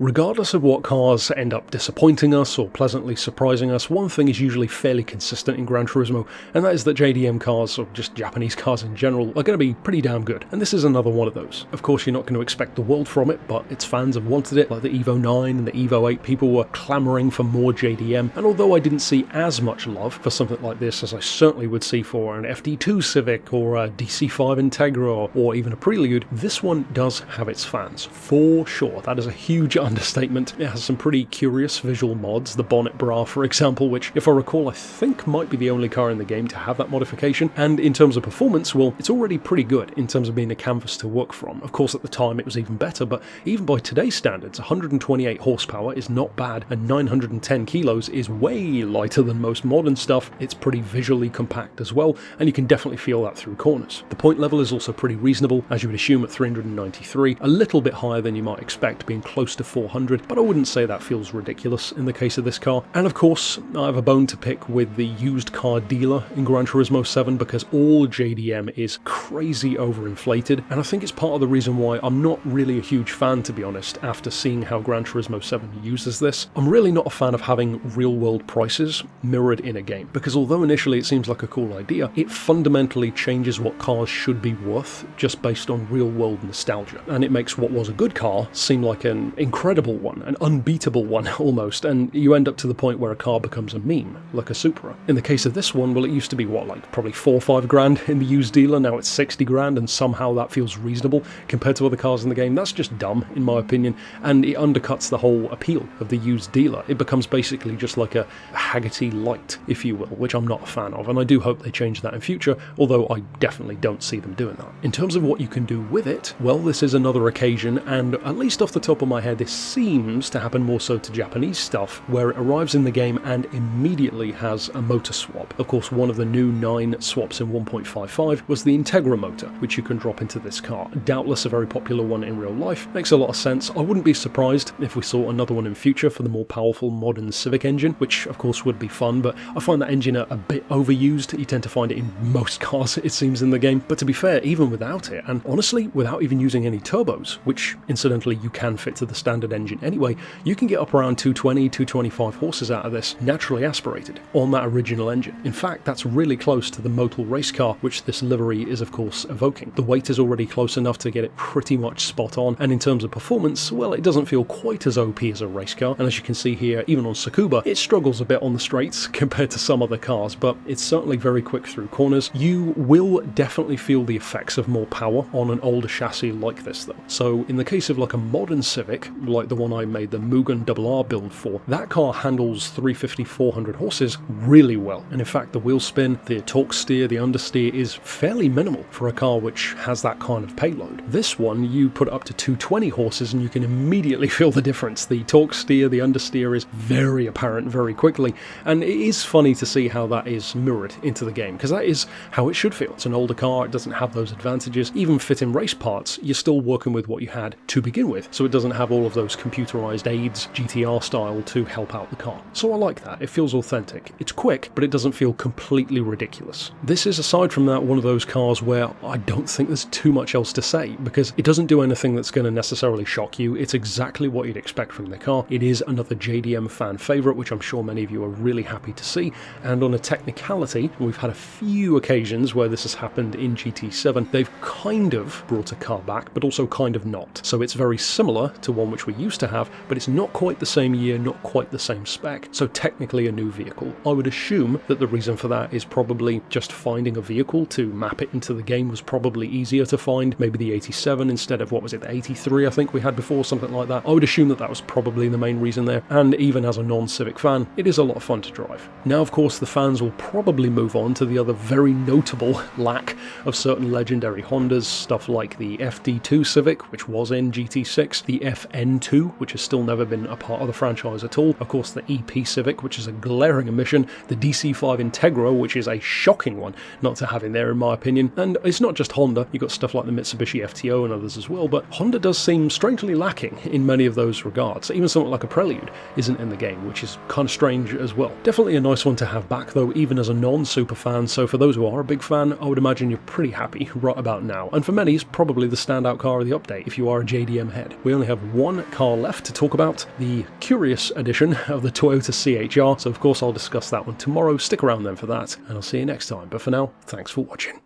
Regardless of what cars end up disappointing us or pleasantly surprising us, one thing is usually fairly consistent in Gran Turismo, and that is that JDM cars, or just Japanese cars in general, are going to be pretty damn good, and this is another one of those. Of course, you're not going to expect the world from it, but its fans have wanted it, like the Evo 9 and the Evo 8, people were clamouring for more JDM, and although I didn't see as much love for something like this as I certainly would see for an FD2 Civic or a DC5 Integra or even a Prelude, this one does have its fans, for sure. That is a huge understatement. It has some pretty curious visual mods, the bonnet bra for example, which if I recall I think might be the only car in the game to have that modification, and in terms of performance, well, it's already pretty good in terms of being a canvas to work from. Of course at the time it was even better, but even by today's standards 128 horsepower is not bad, and 910 kilos is way lighter than most modern stuff. It's pretty visually compact as well, and you can definitely feel that through corners. The point level is also pretty reasonable, as you would assume at 393, a little bit higher than you might expect, being close to 400, but I wouldn't say that feels ridiculous in the case of this car. And of course, I have a bone to pick with the used car dealer in Gran Turismo 7 because all JDM is crazy overinflated, and I think it's part of the reason why I'm not really a huge fan, to be honest, after seeing how Gran Turismo 7 uses this. I'm really not a fan of having real-world prices mirrored in a game, because although initially it seems like a cool idea, it fundamentally changes what cars should be worth just based on real-world nostalgia, and it makes what was a good car seem like an incredible one, an unbeatable one almost, and you end up to the point where a car becomes a meme, like a Supra. In the case of this one, well, it used to be what, like probably 4 or 5 grand in the used dealer, now it's 60 grand, and somehow that feels reasonable compared to other cars in the game. That's just dumb in my opinion, and it undercuts the whole appeal of the used dealer. It becomes basically just like a Haggerty light, if you will, which I'm not a fan of, and I do hope they change that in future, although I definitely don't see them doing that. In terms of what you can do with it, well, this is another occasion, and at least off the top of my head, this seems to happen more so to Japanese stuff, where it arrives in the game and immediately has a motor swap. Of course, one of the new 9 swaps in 1.55 was the Integra motor, which you can drop into this car. Doubtless a very popular one in real life. Makes a lot of sense. I wouldn't be surprised if we saw another one in future for the more powerful modern Civic engine, which of course would be fun, but I find that engine a bit overused. You tend to find it in most cars, it seems, in the game. But to be fair, even without it, and honestly, without even using any turbos, which incidentally you can fit to the standard engine anyway, you can get up around 220, 225 horses out of this, naturally aspirated, on that original engine. In fact, that's really close to the Motul race car, which this livery is of course evoking. The weight is already close enough to get it pretty much spot on, and in terms of performance, well, it doesn't feel quite as OP as a race car, and as you can see here, even on Tsukuba, it struggles a bit on the straights compared to some other cars, but it's certainly very quick through corners. You will definitely feel the effects of more power on an older chassis like this though. So in the case of like a modern Civic, like the one I made the Mugen RR build for, that car handles 350, 400 horses really well, and in fact the wheel spin, the torque steer, the understeer is fairly minimal for a car which has that kind of payload. This one, you put up to 220 horses and you can immediately feel the difference. The torque steer, the understeer is very apparent very quickly, and it is funny to see how that is mirrored into the game, because that is how it should feel. It's an older car, it doesn't have those advantages. Even fitting race parts, you're still working with what you had to begin with, so it doesn't have all of those computerized aids, GTR style, to help out the car. So I like that, it feels authentic. It's quick, but it doesn't feel completely ridiculous. This is, aside from that, one of those cars where I don't think there's too much else to say, because it doesn't do anything that's going to necessarily shock you. It's exactly what you'd expect from the car. It is another JDM fan favourite, which I'm sure many of you are really happy to see, and on a technicality, we've had a few occasions where this has happened in GT7, they've kind of brought a car back, but also kind of not. So it's very similar to one which we used to have, but it's not quite the same year, not quite the same spec, so technically a new vehicle. I would assume that the reason for that is probably just finding a vehicle to map it into the game was probably easier to find, maybe the 87 instead of, what was it, the 83 I think we had before, something like that. I would assume that that was probably the main reason there, and even as a non-Civic fan, it is a lot of fun to drive. Now of course the fans will probably move on to the other very notable lack of certain legendary Hondas, stuff like the FD2 Civic, which was in GT6, the FN2, which has still never been a part of the franchise at all, of course the EP Civic, which is a glaring omission, the DC5 Integra, which is a shocking one not to have in there in my opinion, and it's not just Honda, you've got stuff like the Mitsubishi FTO and others as well, but Honda does seem strangely lacking in many of those regards. Even something like a Prelude isn't in the game, which is kind of strange as well. Definitely a nice one to have back though, even as a non-super fan, so for those who are a big fan, I would imagine you're pretty happy right about now, and for many it's probably the standout car of the update if you are a JDM head. We only have one car left to talk about, the Curious edition of the Toyota CHR, so of course I'll discuss that one tomorrow. Stick around then for that, and I'll see you next time. But for now, thanks for watching.